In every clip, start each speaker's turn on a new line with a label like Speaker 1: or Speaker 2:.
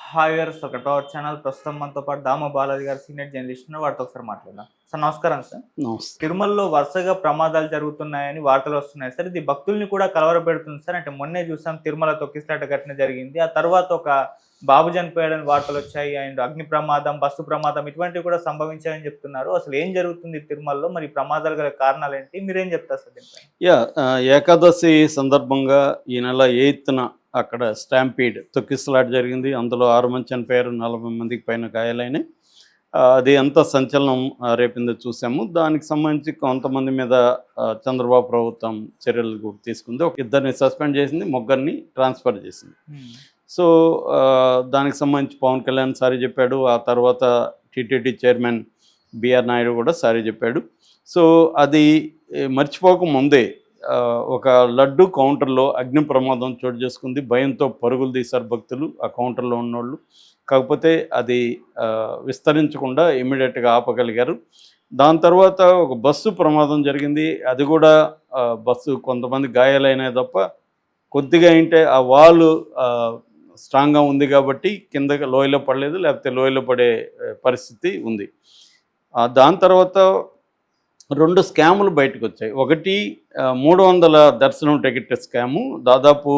Speaker 1: Hi viewers, ఒక tower channel ప్రస్తుతం మనతో పాటు దామ బాలాజీ గారు సీనియర్ జర్నలిస్ట్ ఉన్నారు. వారితో ఒకసారి మాట్లాడదాం. సార్ నమస్కారం సార్.
Speaker 2: నమస్తే.
Speaker 1: తిరుమలలో వరుసగా ప్రమాదాలు జరుగుతున్నాయని వార్తలు వస్తున్నాయి సార్. ఇది భక్తుల్ని కూడా కలవరపెడుతుంది సార్. అంటే మొన్నే చూసాం తిరుమల తొక్కిసలాట ఘటన జరిగింది. ఆ తర్వాత ఒక బాబు చనిపోయాడని వార్తలు వచ్చాయి. అండ్ అగ్ని ప్రమాదం, బస్సు ప్రమాదం ఇటువంటివి కూడా సంభవించాయని చెప్తున్నారు. అసలు ఏం జరుగుతుంది తిరుమలలో? మరి ప్రమాదాలు గల కారణాలు ఏంటి? మీరేం చెప్తారు సార్ దీనిపై?
Speaker 2: ఏకాదశి సందర్భంగా ఈ నెల 8న అక్కడ స్టాంపీడ్ తొక్కిసలాట జరిగింది. అందులో 6 మంది చనిపోయారు, 40 మందికి పైన గాయాలైనాయి. అది ఎంత సంచలనం రేపిందో చూసాము. దానికి సంబంధించి కొంతమంది మీద చంద్రబాబు ప్రభుత్వం చర్యలు కూడా తీసుకుంది. ఒక ఇద్దరిని సస్పెండ్ చేసింది, ముగ్గురిని ట్రాన్స్ఫర్ చేసింది. సో దానికి సంబంధించి పవన్ కళ్యాణ్ సారీ చెప్పాడు. ఆ తర్వాత టీటీడీ చైర్మన్ బిఆర్ నాయుడు కూడా సారీ చెప్పాడు. సో అది మర్చిపోక ముందే ఒక లడ్డు కౌంటర్లో అగ్ని ప్రమాదం చోటు చేసుకుంది. భయంతో పరుగులు తీశారు భక్తులు, ఆ కౌంటర్లో ఉన్నోళ్ళు. కాకపోతే అది విస్తరించకుండా ఇమ్మీడియట్గా ఆపగలిగారు. దాని తర్వాత ఒక బస్సు ప్రమాదం జరిగింది. అది కూడా బస్సు కొంతమంది గాయాలైనా తప్ప కొద్దిగా ఏంటే ఆ వాల్ స్ట్రాంగ్గా ఉంది కాబట్టి కిందకి లోయలో పడలేదు, లేకపోతే లోయలో పడే పరిస్థితి ఉంది. దాని తర్వాత 2 స్కాములు బయటకు వచ్చాయి. ఒకటి 300 దర్శనం టికెట్ స్కాము. దాదాపు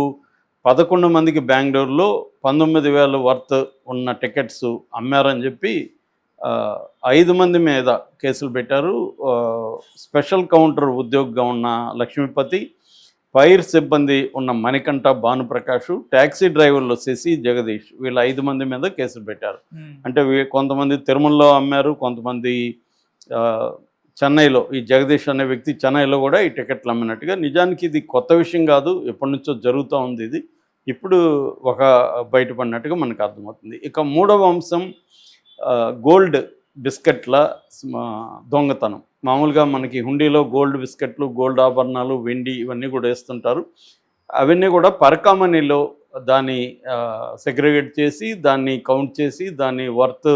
Speaker 2: 11 మందికి బెంగళూరులో 19,000 వర్త్ ఉన్న టికెట్స్ అమ్మారని చెప్పి 5 మంది మీద కేసులు పెట్టారు. స్పెషల్ కౌంటర్ ఉద్యోగిగా ఉన్న లక్ష్మీపతి, ఫైర్ సిబ్బంది ఉన్న మణికంఠ, భానుప్రకాష్, ట్యాక్సీ డ్రైవర్లు శశి, జగదీష్, వీళ్ళ 5 మంది మీద కేసులు పెట్టారు. అంటే కొంతమంది తిరుమలలో అమ్మారు, కొంతమంది చెన్నైలో, ఈ జగదీష్ అనే వ్యక్తి చెన్నైలో కూడా ఈ టికెట్లు అమ్మినట్టుగా. నిజానికి ఇది కొత్త విషయం కాదు, ఎప్పటి నుంచో జరుగుతూ ఉంది. ఇది ఇప్పుడు ఒక బయటపడినట్టుగా మనకు అర్థమవుతుంది. ఇక 3వ అంశం గోల్డ్ బిస్కెట్ల దొంగతనం. మామూలుగా మనకి హుండీలో గోల్డ్ బిస్కెట్లు, గోల్డ్ ఆభరణాలు, వెండి ఇవన్నీ కూడా వేస్తుంటారు. అవన్నీ కూడా పరకామణిలో దాన్ని సెగ్రిగేట్ చేసి, దాన్ని కౌంట్ చేసి, దాన్ని వర్త్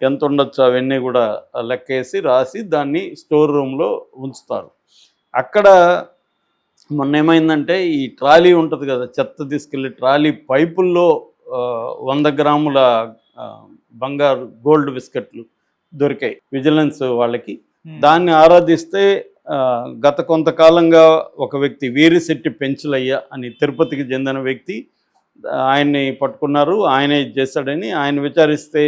Speaker 2: ఎంత ఉండొచ్చు అవన్నీ కూడా లెక్కేసి రాసి దాన్ని స్టోర్ రూమ్లో ఉంచుతారు. అక్కడ మొన్న ఏమైందంటే, ఈ ట్రాలీ ఉంటుంది కదా, చెత్త తీసుకెళ్ళి ట్రాలీ పైపుల్లో 100 గ్రాముల బంగారు గోల్డ్ బిస్కెట్లు దొరికాయి విజిలెన్స్ వాళ్ళకి. దాన్ని ఆరాధిస్తే గత కొంతకాలంగా ఒక వ్యక్తి వీరిశెట్టి పెంచులయ్య అని తిరుపతికి చెందిన వ్యక్తి, ఆయన్ని పట్టుకున్నారు. ఆయనే చేశాడని ఆయన విచారిస్తే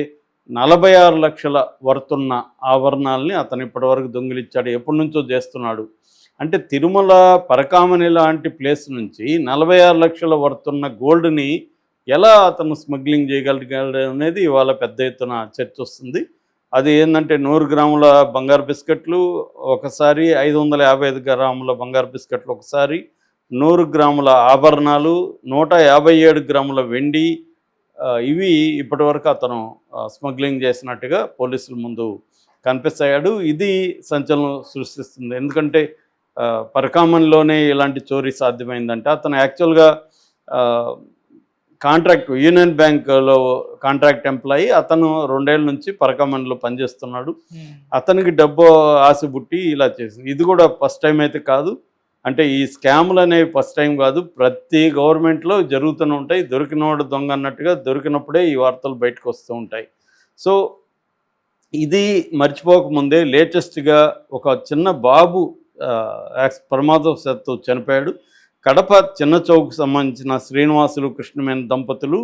Speaker 2: 46 లక్షల వర్తున్న ఆభరణాలని అతను ఇప్పటివరకు దొంగిలించాడు, ఎప్పటి నుంచో చేస్తున్నాడు. అంటే తిరుమల పరకామణి లాంటి ప్లేస్ నుంచి 46 లక్షల వర్తున్న గోల్డ్ని ఎలా అతను స్మగ్లింగ్ చేయగలిగాడు అనేది ఇవాళ పెద్ద ఎత్తున చర్చ వస్తుంది. అది ఏంటంటే 100 గ్రాముల బంగారు బిస్కెట్లు ఒకసారి, 555 గ్రాముల బంగారు బిస్కెట్లు ఒకసారి, 100 గ్రాముల ఆభరణాలు, 157 గ్రాముల వెండి, ఇవి ఇప్పటివరకు అతను స్మగ్లింగ్ చేసినట్టుగా పోలీసుల ముందు కనిపిస్తాడు. ఇది సంచలనం సృష్టిస్తుంది. ఎందుకంటే పరకామణిలోనే ఇలాంటి చోరీ సాధ్యమైందంటే, అతను యాక్చువల్గా కాంట్రాక్ట్ యూనియన్ బ్యాంకులో కాంట్రాక్ట్ ఎంప్లాయీ. అతను 2 ఏళ్ళ నుంచి పరకామణిలో పనిచేస్తున్నాడు. అతనికి డబ్బు ఆశ పుట్టి ఇలా చేసింది. ఇది కూడా ఫస్ట్ టైం అయితే కాదు. అంటే ఈ స్కాములు అనేవి ఫస్ట్ టైం కాదు, ప్రతి గవర్నమెంట్లో జరుగుతూనే ఉంటాయి. దొరికినవాడు దొంగ అన్నట్టుగా దొరికినప్పుడే ఈ వార్తలు బయటకు వస్తూ ఉంటాయి. సో ఇది మర్చిపోకముందే లేటెస్ట్గా ఒక చిన్న బాబు ప్రమాదవశాత్తు చనిపోయాడు. కడప చిన్న చౌక్ సంబంధించిన శ్రీనివాసులు, కృష్ణమేన దంపతులు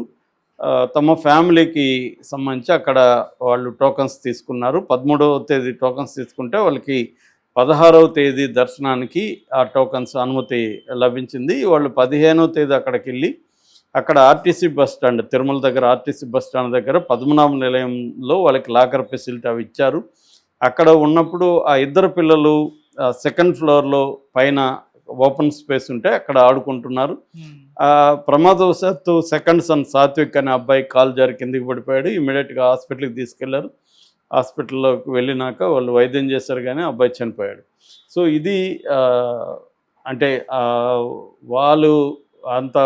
Speaker 2: తమ ఫ్యామిలీకి సంబంధించి అక్కడ వాళ్ళు టోకన్స్ తీసుకున్నారు. 13వ తేదీ టోకన్స్ తీసుకుంటే వాళ్ళకి 16వ తేదీ దర్శనానికి ఆ టోకన్స్ అనుమతి లభించింది. వాళ్ళు 15వ తేదీ అక్కడికి వెళ్ళి అక్కడ ఆర్టీసీ బస్ స్టాండ్, తిరుమల దగ్గర ఆర్టీసీ బస్ స్టాండ్ దగ్గర పద్మనాభ నిలయంలో వాళ్ళకి లాకర్ ఫెసిలిటీ అవి ఇచ్చారు. అక్కడ ఉన్నప్పుడు ఆ ఇద్దరు పిల్లలు 2nd ఫ్లోర్లో పైన ఓపెన్ స్పేస్ ఉంటే అక్కడ ఆడుకుంటున్నారు. ప్రమాదవశాత్తు 2nd సన్ సాత్విక్ అనే అబ్బాయి కాలు జారి కిందికి పడిపోయాడు. ఇమ్మీడియట్గా హాస్పిటల్కి తీసుకెళ్లారు. హాస్పిటల్లోకి వెళ్ళినాక వాళ్ళు వైద్యం చేశారు, కానీ అబ్బాయి చనిపోయాడు. సో ఇది అంటే వాళ్ళు అంత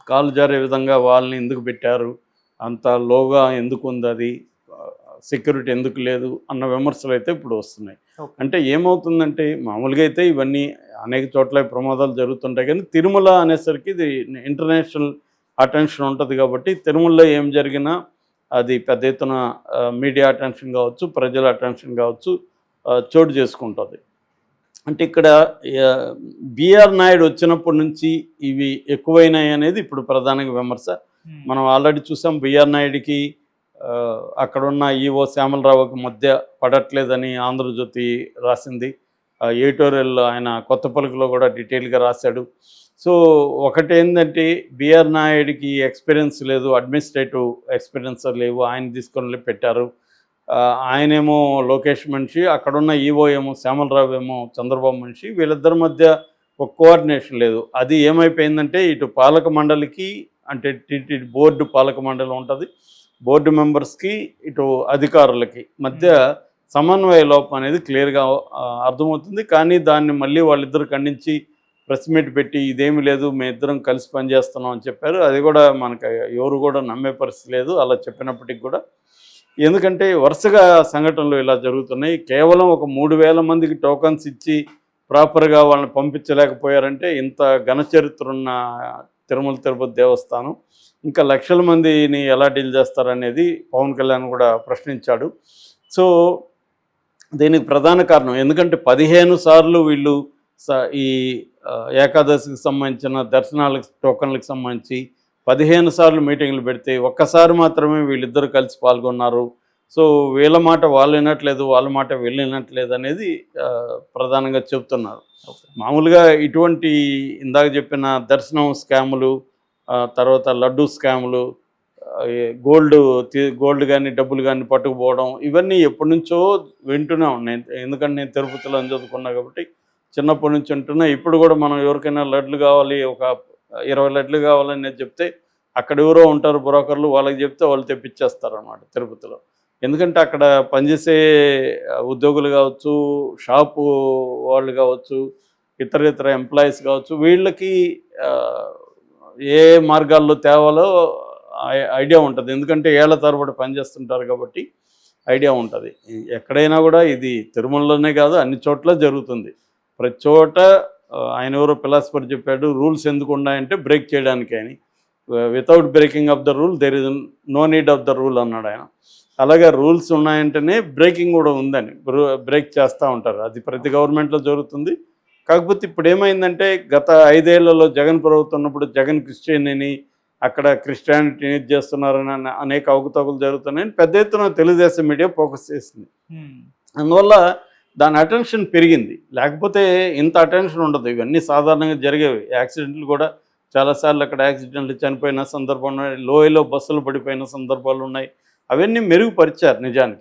Speaker 2: కాలు జారే విధంగా వాళ్ళని ఎందుకు పెట్టారు, అంత లోగా ఎందుకు ఉంది, అది సెక్యూరిటీ ఎందుకు లేదు అన్న విమర్శలు అయితే ఇప్పుడు వస్తున్నాయి. అంటే ఏమవుతుందంటే, మామూలుగా అయితే ఇవన్నీ అనేక చోట్ల ప్రమాదాలు జరుగుతుంటాయి, కానీ తిరుమల అనేసరికి ఇది ఇంటర్నేషనల్ అటెన్షన్ ఉంటుంది కాబట్టి తిరుమలలో ఏం జరిగినా అది పెద్ద ఎత్తున మీడియా అటెన్షన్ కావచ్చు, ప్రజల అటెన్షన్ కావచ్చు చోటు చేసుకుంటుంది. అంటే ఇక్కడ బిఆర్ నాయుడు వచ్చినప్పటి నుంచి ఇవి ఎక్కువైనాయి అనేది ఇప్పుడు ప్రధానంగా విమర్శ. మనం ఆల్రెడీ చూసాం బిఆర్ నాయుడికి అక్కడున్న ఈఓ శ్యామలరావుకి మధ్య పడట్లేదని ఆంధ్రజ్యోతి రాసింది. ఎడిటోరియల్ ఆయన కొత్త పలుకులో కూడా డీటెయిల్గా రాశాడు. సో ఒకటి ఏంటంటే బిఆర్ నాయుడికి ఎక్స్పీరియన్స్ లేదు, అడ్మినిస్ట్రేటివ్ ఎక్స్పీరియన్స్ లేవు, ఆయన తీసుకొని పెట్టారు. ఆయనేమో లోకేష్ మనిషి, అక్కడున్న ఈఓ ఏమో శ్యామలరావు ఏమో చంద్రబాబు మనిషి, వీళ్ళిద్దరి మధ్య ఒక కోఆర్డినేషన్ లేదు. అది ఏమైపోయిందంటే ఇటు పాలక మండలికి, అంటే టీటీడీ బోర్డు పాలక మండలి ఉంటుంది, బోర్డు మెంబర్స్కి ఇటు అధికారులకి మధ్య సమన్వయ లోపం అనేది క్లియర్గా అర్థమవుతుంది. కానీ దాన్ని మళ్ళీ వాళ్ళిద్దరు ఖండించి ప్రెస్ మీట్ పెట్టి ఇదేమీ లేదు, మేము ఇద్దరం కలిసి పనిచేస్తున్నాం అని చెప్పారు. అది కూడా మనకు ఎవరు కూడా నమ్మే పరిస్థితి లేదు అలా చెప్పినప్పటికి కూడా. ఎందుకంటే వరుసగా సంఘటనలు ఇలా జరుగుతున్నాయి. కేవలం ఒక 3,000 మందికి టోకన్స్ ఇచ్చి ప్రాపర్గా వాళ్ళని పంపించలేకపోయారంటే ఇంత ఘన చరిత్ర ఉన్న తిరుమల తిరుపతి దేవస్థానం ఇంకా లక్షల మందిని ఎలా డీల్ చేస్తారనేది పవన్ కళ్యాణ్ కూడా ప్రశ్నించాడు. సో దీనికి ప్రధాన కారణం ఎందుకంటే 15 సార్లు వీళ్ళు ఈ ఏకాదశికి సంబంధించిన దర్శనాలకు టోకన్లకు సంబంధించి 15 సార్లు మీటింగ్లు పెడితే ఒక్కసారి మాత్రమే వీళ్ళిద్దరూ కలిసి పాల్గొన్నారు. సో వీళ్ళ మాట వాళ్ళు వినట్లేదు, వాళ్ళ మాట వీళ్ళు వినట్లేదు అనేది ప్రధానంగా చెబుతున్నారు. మామూలుగా ఇటువంటి ఇందాక చెప్పిన దర్శనం స్కాములు, తర్వాత లడ్డు స్కాములు, గోల్డ్ కానీ డబ్బులు కానీ పట్టుకుపోవడం, ఇవన్నీ ఎప్పటి నుంచో వింటూనే ఉన్నాయి. ఎందుకంటే నేను తిరుపతిలో చదువుకున్నా కాబట్టి చిన్నప్పటి నుంచి వింటున్నా. ఇప్పుడు కూడా మనం ఎవరికైనా లడ్లు కావాలి, ఒక 20 లడ్లు కావాలని చెప్తే అక్కడ ఎవరో ఉంటారు బ్రోకర్లు, వాళ్ళకి చెప్తే వాళ్ళు తెప్పించేస్తారు అన్నమాట తిరుపతిలో. ఎందుకంటే అక్కడ పనిచేసే ఉద్యోగులు కావచ్చు, షాపు వాళ్ళు కావచ్చు, ఇతర ఎంప్లాయీస్ కావచ్చు, వీళ్ళకి ఏ మార్గాల్లో తేవాలో ఐడియా ఉంటుంది. ఎందుకంటే ఏళ్ల తరబడి పనిచేస్తుంటారు కాబట్టి ఐడియా ఉంటుంది. ఎక్కడైనా కూడా ఇది తిరుమలలోనే కాదు అన్ని చోట్ల జరుగుతుంది. ప్రతి చోట ఆయన ఎవరో ఫిలాసఫర్ చెప్పాడు, రూల్స్ ఎందుకు ఉన్నాయంటే బ్రేక్ చేయడానికి అని. Without breaking of the rule there is no need of the rule అన్నాడు ఆయన. అలాగే రూల్స్ ఉన్నాయంటేనే బ్రేకింగ్ కూడా ఉందని బ్రేక్ చేస్తూ ఉంటారు. అది ప్రతి గవర్నమెంట్లో జరుగుతుంది. కాకపోతే ఇప్పుడు ఏమైందంటే గత 5 ఏళ్లలో జగన్ ప్రభుత్వం ఉన్నప్పుడు జగన్ క్రిస్టియన్ అని, అక్కడ క్రిస్టియానిటీని చేస్తున్నారని అనేక అవకతవకలు జరుగుతున్నాయని పెద్ద ఎత్తున తెలుగుదేశం మీడియా ఫోకస్ చేసింది. అందువల్ల దాని అటెన్షన్ పెరిగింది. లేకపోతే ఇంత అటెన్షన్ ఉండదు. ఇవన్నీ సాధారణంగా జరిగేవి. యాక్సిడెంట్లు కూడా చాలాసార్లు అక్కడ యాక్సిడెంట్లు చనిపోయిన సందర్భం ఉన్నాయి, లోయలో బస్సులు పడిపోయిన సందర్భాలు ఉన్నాయి. అవన్నీ మెరుగుపరిచారు నిజానికి.